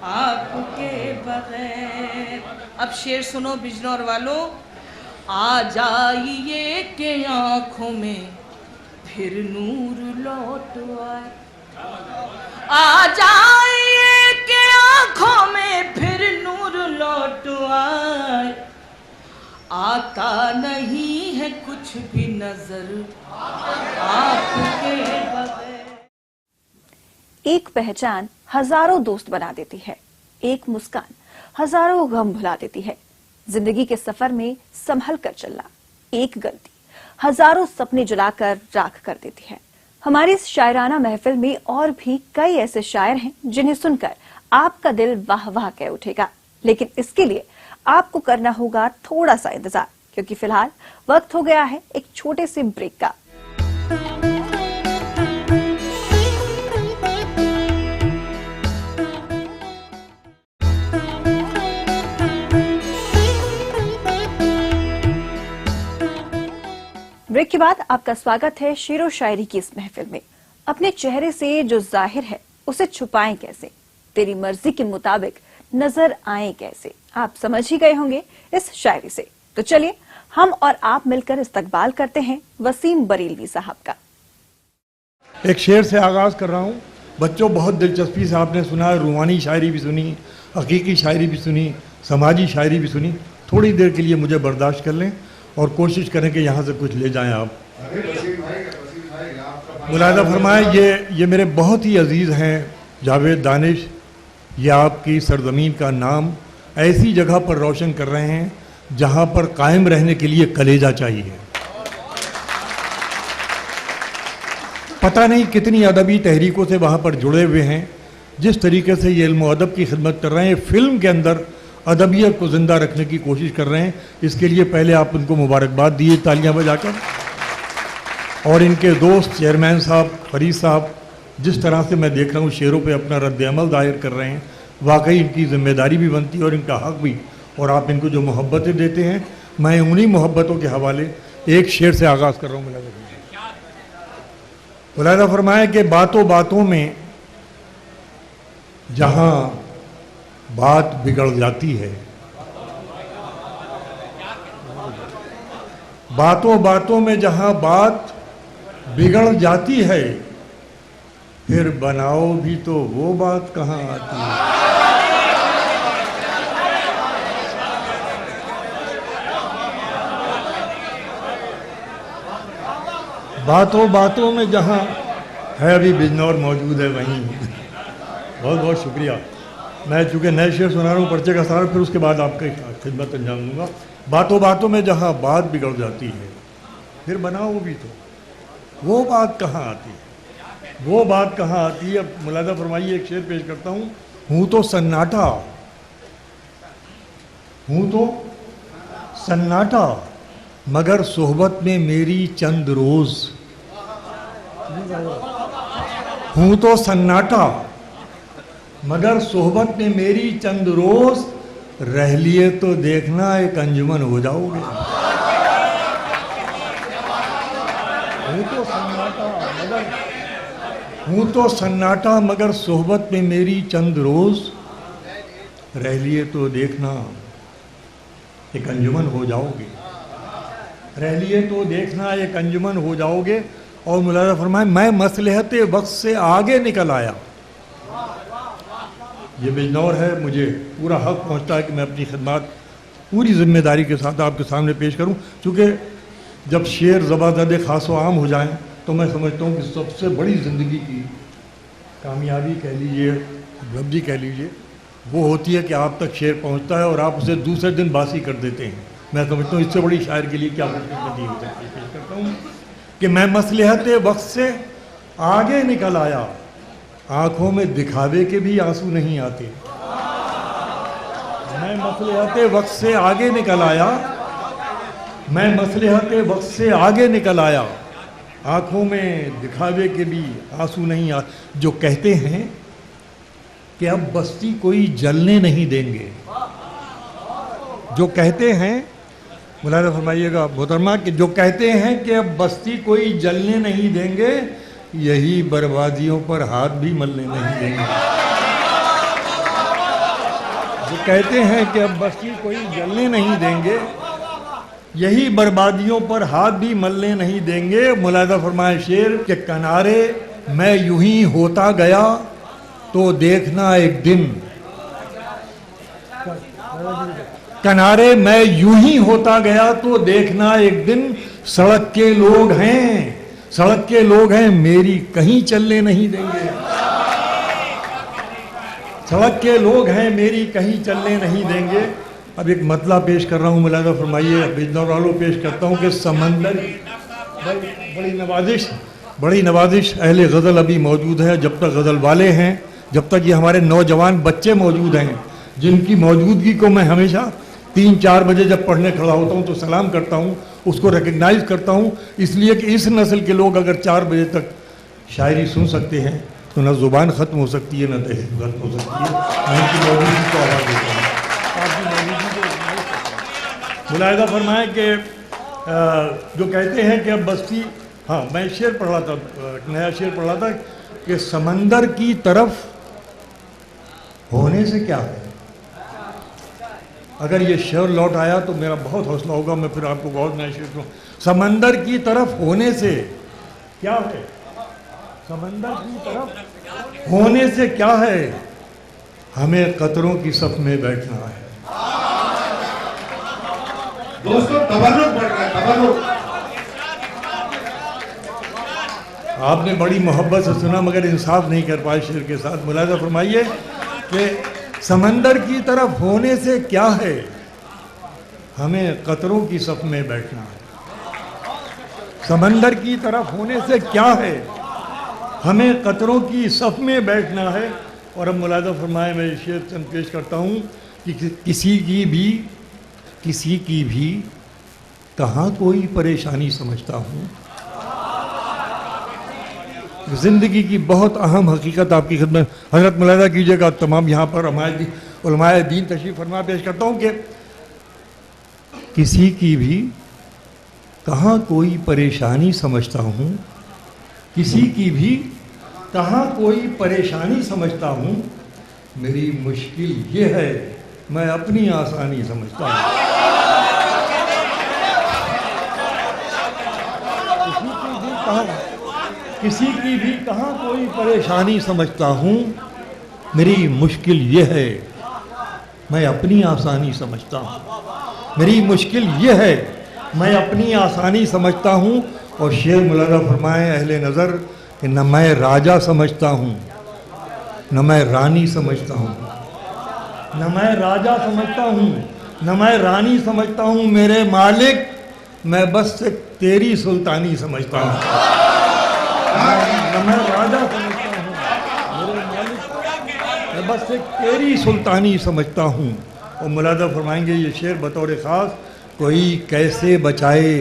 आपके बगैर। अब शेर सुनो बिजनौर वालों। आ जाइए के आंखों में फिर नूर लौट आए। आ जाइए के आंखों में फिर नूर लौट आए। आता नहीं है कुछ भी नजर आपके बगैर। एक पहचान हजारों दोस्त बना देती है, एक मुस्कान हजारों गम भुला देती है। जिंदगी के सफर में संभल कर चलना, एक गलती हजारों सपने जलाकर राख कर देती है। हमारी इस शायराना महफिल में और भी कई ऐसे शायर हैं जिन्हें सुनकर आपका दिल वाह वाह कह उठेगा। लेकिन इसके लिए आपको करना होगा थोड़ा सा इंतजार, क्योंकि फिलहाल वक्त हो गया है एक छोटे से ब्रेक का। ब्रेक के बाद आपका स्वागत है शेरो शायरी की इस महफिल में। अपने चेहरे से जो जाहिर है उसे छुपाएं कैसे, तेरी मर्जी के मुताबिक नजर आए कैसे, आप समझ ही गए होंगे इस शायरी से। तो चलिए हम और आप मिलकर इस्तकबाल करते हैं वसीम बरेलवी साहब का। एक शेर से आगाज कर रहा हूँ। बच्चों, बहुत दिलचस्पी से आपने सुना, रूहानी शायरी भी सुनी, हकीकी शायरी भी सुनी, समाजी शायरी भी सुनी। थोड़ी देर के लिए मुझे बर्दाश्त कर लें और कोशिश करें कि यहाँ से कुछ ले जाएं आप। मुलाहिदा फरमाएं, ये मेरे बहुत ही अजीज़ हैं जावेद दानिश। ये आपकी सरजमीन का नाम ऐसी जगह पर रोशन कर रहे हैं जहाँ पर कायम रहने के लिए कलेजा चाहिए। पता नहीं कितनी अदबी तहरीकों से वहाँ पर जुड़े हुए हैं। जिस तरीके से ये इल्म अदब की खिदमत कर रहे हैं, फिल्म के अंदर अदबियत को ज़िंदा रखने की कोशिश कर रहे हैं। इसके लिए पहले आप उनको मुबारकबाद दिए तालियां बजाकर। और इनके दोस्त चेयरमैन साहब, फरीद साहब, जिस तरह से मैं देख रहा हूँ शेरों पे अपना रद्द अमल दायर कर रहे हैं, वाकई इनकी जिम्मेदारी भी बनती है और इनका हक भी। और आप इनको जो मोहब्बतें देते हैं, मैं उन्हीं मोहब्बतों के हवाले एक शेर से आगाज़ कर रहा हूँ। मुलाहिदा फरमाए कि बातों बातों में जहाँ बात बिगड़ जाती है, बातों बातों में जहां बात बिगड़ जाती है, फिर बनाओ भी तो वो बात कहां आती है। बातों बातों में जहां है अभी बिजनौर मौजूद है वहीं। बहुत बहुत शुक्रिया। मैं चूँकि नए शेर सुना रहा हूँ पर्चे का सारा, फिर उसके बाद आपकी खिदमत अंजाम दूँगा। बातों बातों में जहाँ बात बिगड़ जाती है फिर बनाओ भी तो, वो बात कहाँ आती है, वो बात कहाँ आती है। अब मुलादा फरमाइए, एक शेर पेश करता हूँ तो सन्नाटा, हूँ तो सन्नाटा मगर सोहबत में मेरी चंद रोज, हूँ तो सन्नाटा मगर सोहबत में मेरी चंद रोज, रह लिए तो देखना एक अंजुमन हो जाओगे। हूँ तो सन्नाटा मगर सोहबत में मेरी चंद रोज, रह लिए तो देखना एक अंजुमन हो जाओगे, रह लिए तो देखना एक अंजुमन हो जाओगे। और मुलाज़ा फरमाए, मैं मसलहत वक्त से आगे निकल आया। ये बिजनौर है, मुझे पूरा हक पहुंचता है कि मैं अपनी खिदमत पूरी जिम्मेदारी के साथ आपके सामने पेश करूं। चूँकि जब शेर ज़बादद ख़ास व आम हो जाएं तो मैं समझता हूं कि सबसे बड़ी ज़िंदगी की कामयाबी कह लीजिए, उपलब्धि कह लीजिए, वो होती है कि आप तक शेर पहुंचता है और आप उसे दूसरे दिन बासी कर देते हैं। मैं समझता हूँ इससे बड़ी शायर के लिए क्या खुशकिस्मती हो सकती है। पेश करता हूँ कि मैं मसलहत वक्त से आगे निकल आया, आंखों में दिखावे के भी आंसू नहीं आते। मैं मसलहत वक्त से आगे निकल आया, मैं मसलहत वक्त से आगे निकल आया, आंखों में दिखावे के भी आंसू नहीं आते। जो कहते हैं कि अब बस्ती कोई जलने नहीं देंगे, जो कहते हैं, मुलाज़ा फरमाइएगा मोहतरमा, कि जो कहते हैं कि अब बस्ती कोई जलने नहीं देंगे, यही बर्बादियों पर हाथ भी मलने नहीं देंगे। जो कहते हैं कि अब बस्ती कोई जलने नहीं देंगे, यही बर्बादियों पर हाथ भी मलने नहीं देंगे। मुलाज़ा फरमाए शेर के किनारे मैं यूं ही होता गया तो देखना एक दिन, किनारे मैं यूं ही होता गया तो देखना एक दिन, सड़क के लोग हैं, सड़क के लोग हैं मेरी कहीं चलने नहीं देंगे, सड़क के लोग हैं मेरी कहीं चलने नहीं देंगे। अब एक मतला पेश कर रहा हूँ, मुलाज़ा फरमाइए, बिजनौर वालों पेश करता हूँ कि समंदर, बड़ी नवाजिश अहले गज़ल अभी मौजूद है। जब तक गज़ल वाले हैं, जब तक ये हमारे नौजवान बच्चे मौजूद हैं, जिनकी मौजूदगी को मैं हमेशा 3-4 बजे जब पढ़ने खड़ा होता हूँ तो सलाम करता हूँ, उसको रिकग्नाइज करता हूँ, इसलिए कि इस नस्ल के लोग अगर 4 बजे तक शायरी सुन सकते हैं तो न ज़ुबान ख़त्म हो सकती है, न तहज़ीब ख़त्म हो सकती है। मैं उनकी मौजूदगी को आवाज़ देता हूँ, आपकी मौजूदगी को मुलाहिज़ा फरमाएँ कि जो कहते हैं कि अब बस्ती, हाँ मैं शेर पढ़ रहा था, नया शेर पढ़ रहा था कि समंदर की तरफ होने से क्या है। अगर ये शेर लौट आया तो मेरा बहुत हौसला होगा, मैं फिर आपको बहुत नया शेर दूँ। समंदर की तरफ होने से क्या है, समंदर की तरफ होने से क्या है, हमें कतरों की सफ में बैठना है। दोस्तों तबर्रुक बढ़ रहा है, तबर्रुक। आपने बड़ी मोहब्बत से सुना मगर इंसाफ नहीं कर पाए शेर के साथ। मुलाज़ा फरमाइए कि समंदर की तरफ होने से क्या है, हमें कतरों की सफ में बैठना है। समंदर की तरफ होने से क्या है, हमें कतरों की सफ में बैठना है। और अब मुलाज़ा फरमाए, मैं शेर चंद पेश करता हूँ कि किसी की भी कहाँ कोई परेशानी समझता हूँ। ज़िंदगी की बहुत अहम हकीकत आपकी खिदमत हज़रत मुलाज़ा कीजिएगा। तमाम यहाँ पर उलमाए दीन तशरीफ़ फरमा पेश करता हूँ कि किसी की भी कहाँ कोई परेशानी समझता हूँ, किसी की भी कहाँ कोई परेशानी समझता हूँ, मेरी मुश्किल ये है मैं अपनी आसानी समझता हूँ। किसी की भी कहाँ कोई परेशानी समझता हूँ, मेरी मुश्किल ये है मैं अपनी आसानी समझता हूँ। मेरी मुश्किल ये है मैं अपनी आसानी समझता हूँ। और शेर मुलाज़ा फरमाएँ अहले नज़र कि न मैं राजा समझता हूँ न मैं रानी समझता हूँ, न मैं राजा समझता हूँ न मैं रानी समझता हूँ, मेरे मालिक मैं बस से तेरी सुल्तानी समझता हूँ। न मैं राजा समझता हूँ मेरे मालिक मैं बस से तेरी सुल्तानी समझता हूँ। और मुलादा फरमाएंगे ये शेर बतौर ख़ास, कोई कैसे बचाए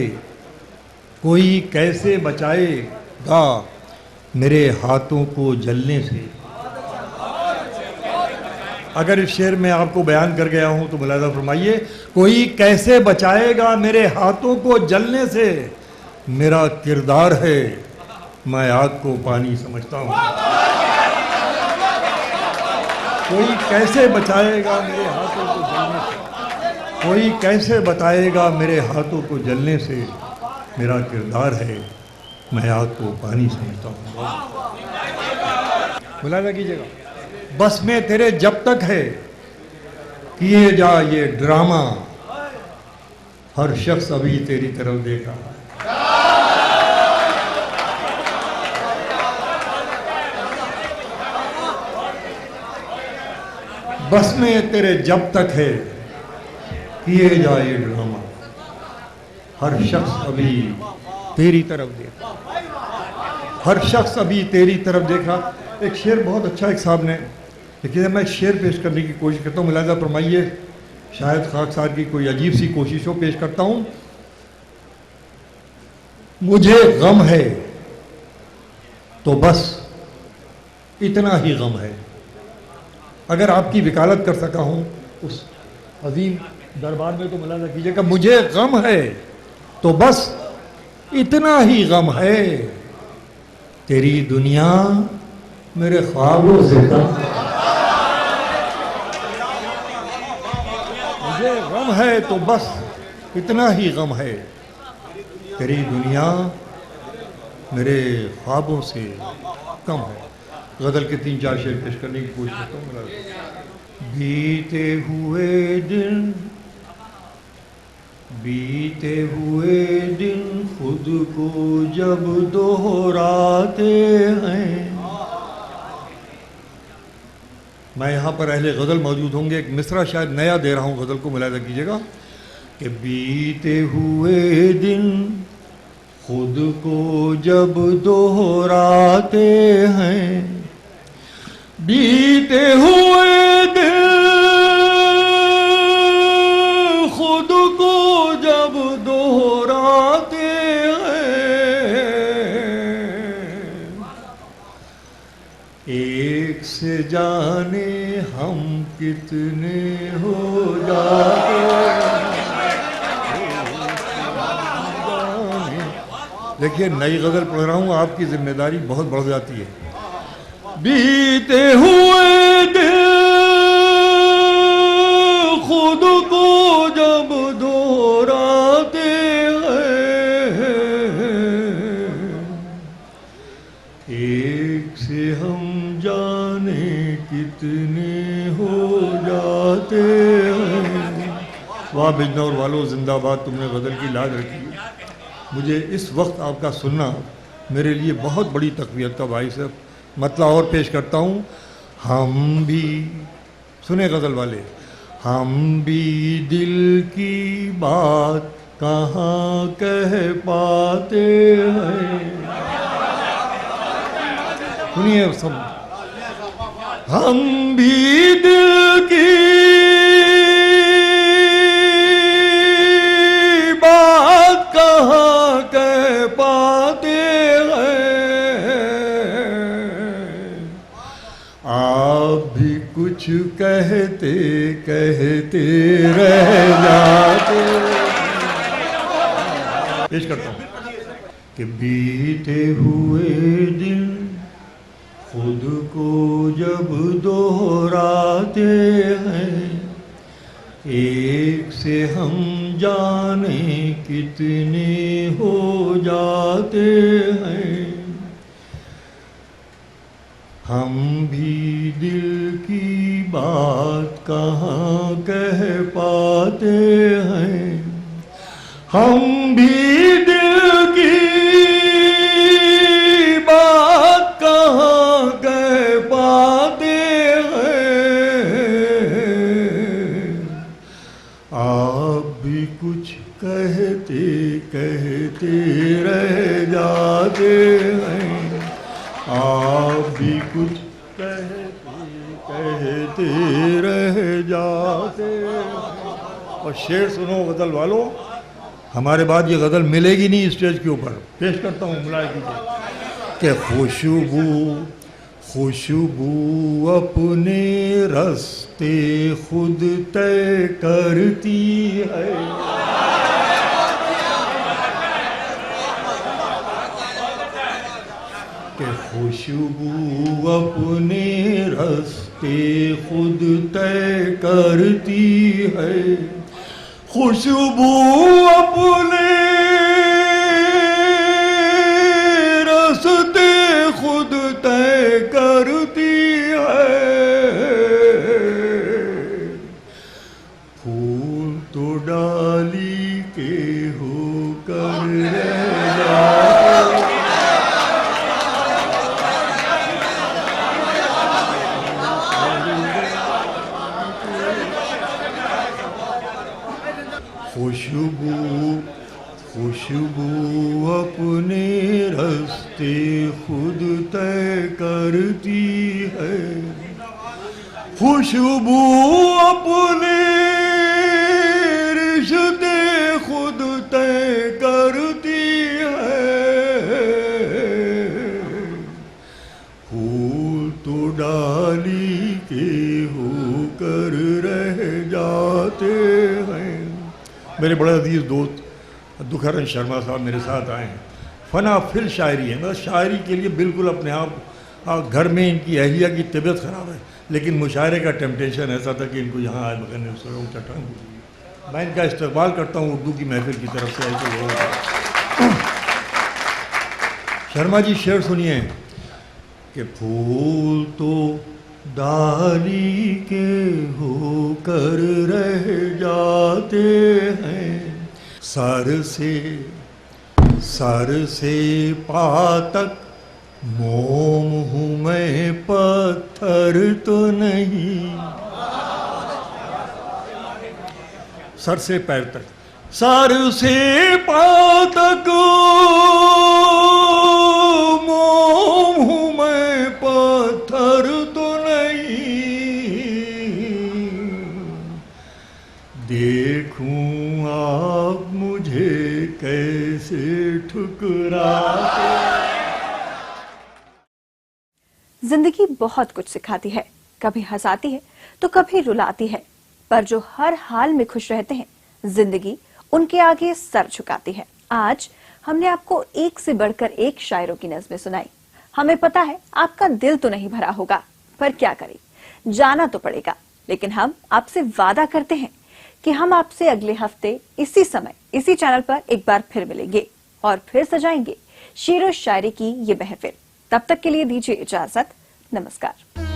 कोई कैसे बचाएगा मेरे हाथों को जलने से। अगर इस शेर में आपको बयान कर गया हूं तो मुलादा फरमाइए, कोई कैसे बचाएगा मेरे हाथों को जलने से, मेरा किरदार है मैं आग को पानी समझता हूं। कोई कैसे बचाएगा मेरे हाथों को जलने से, कोई कैसे बताएगा मेरे हाथों को जलने से, मेरा किरदार है मैं आग को पानी समझता हूँ। मुलादा कीजिएगा, बस में तेरे जब तक है किए जा ये ड्रामा, हर शख्स अभी तेरी तरफ देखा। बस में तेरे जब तक है किए जा ये ड्रामा, हर शख्स अभी तेरी तरफ देखा, हर शख्स अभी तेरी तरफ देखा। एक शेर बहुत अच्छा एक साहब ने, लेकिन मैं शेर पेश करने की कोशिश करता हूँ, मुलाजा फरमाइए, शायद खाक साहब की कोई अजीब सी कोशिश हो, पेश करता हूँ। मुझे गम है तो बस इतना ही गम है, अगर आपकी वकालत कर सका हूँ उस अजीम दरबार में तो मुलाजा कीजिएगा, मुझे गम है तो बस इतना ही गम है, तेरी दुनिया मेरे ख्वाबों से कम। मुझे गम है तो बस इतना ही गम है, तेरी दुनिया मेरे ख्वाबों से कम है। गज़ल के 3-4 शेर पेश करने की कोशिश करता हूँ। बीते हुए दिन खुद को जब दोहराते हैं। मैं यहाँ पर अहले गज़ल मौजूद होंगे, एक मिसरा शायद नया दे रहा हूँ गज़ल को, मुलाहिज़ा कीजिएगा कि बीते हुए दिन खुद को जब दोहराते हैं, बीते हुए दिन खुद को जब दोहराते हैं, एक से जाने हम कितने हो जाते हैं। देखिए नई गज़ल पढ़ रहा हूँ, आपकी जिम्मेदारी बहुत बढ़ जाती है। बीते हुए दिन खुद को जब दोहराते हैं, एक से हम जाने कितने हो जाते हैं। वाह बिजनौर वालों जिंदाबाद, तुमने गज़ल की लाज रखी है। मुझे इस वक्त आपका सुनना मेरे लिए बहुत बड़ी तक़वियत का बाइस है। मतलब और पेश करता हूँ, हम भी सुने गज़ल वाले, हम भी दिल की बात कहाँ कह पाते हैं। सुनिए सब, हम भी दिल की बात कहाँ कह पाते हैं, आप भी कुछ कहते कहते रह जाते। पेश करता हूँ कि बीते हुए दिन खुद को जब दोहराते हैं, एक से हम जाने कितने हो जाते हैं। हम भी दिल की बात कहाँ कह पाते हैं, हम भी दिल की बात कुछ कहते कहते रह जाते हैं, आप भी कुछ कहते कहते रह जाते हैं। और शेर सुनो गजल वालों, हमारे बाद ये गजल मिलेगी नहीं स्टेज के ऊपर। पेश करता हूँ, मुलाय कीजिए। कि खुशबू खुशबू अपने रास्ते खुद तय करती है, कि खुशबू अपने रास्ते खुद तय करती है, खुशबू अपने रास्ते खुद तय करती है, फूल तो डाली के होकर रह जाते, खुशबू खुशबू अपने रास्ते खुद तय करती है, खुशबू अपने रिश्ते खुद तय करती है, फूल तो डाली के होकर रह जाते हैं। मेरे बड़े अजीज दोस्त दुखहरण शर्मा साहब मेरे साथ आए हैं। फना फिल शायरी है, मतलब शायरी के लिए बिल्कुल अपने आप घर में इनकी अहलिया की तबीयत ख़राब है, लेकिन मुशायरे का टेम्पटेशन ऐसा था कि इनको यहाँ आए बगैर ने चट्टान। मैं इनका इस्तकबाल करता हूँ उर्दू की महफिल की तरफ से ऐसे लोगों का। शर्मा जी शेर सुनिए कि फूल तो डाली के होकर रह जाते हैं, सर से पा तक मोम हूँ मैं, पत्थर तो नहीं। सर से पैर तक, सर से पा तक मोम हूँ मैं, पत्थर तो नहीं। देखूं आप मुझे कैसे ठुकराते। जिंदगी बहुत कुछ सिखाती है, कभी हंसाती है तो कभी रुलाती है, पर जो हर हाल में खुश रहते हैं, जिंदगी उनके आगे सर झुकाती है। आज हमने आपको एक से बढ़कर एक शायरों की नज़्में सुनाई। हमें पता है आपका दिल तो नहीं भरा होगा, पर क्या करें, जाना तो पड़ेगा। लेकिन हम आपसे वादा करते हैं कि हम आपसे अगले हफ्ते इसी समय इसी चैनल पर एक बार फिर मिलेंगे और फिर सजाएंगे शेर और शायरी की ये महफिल। तब तक के लिए दीजिए इजाजत। नमस्कार।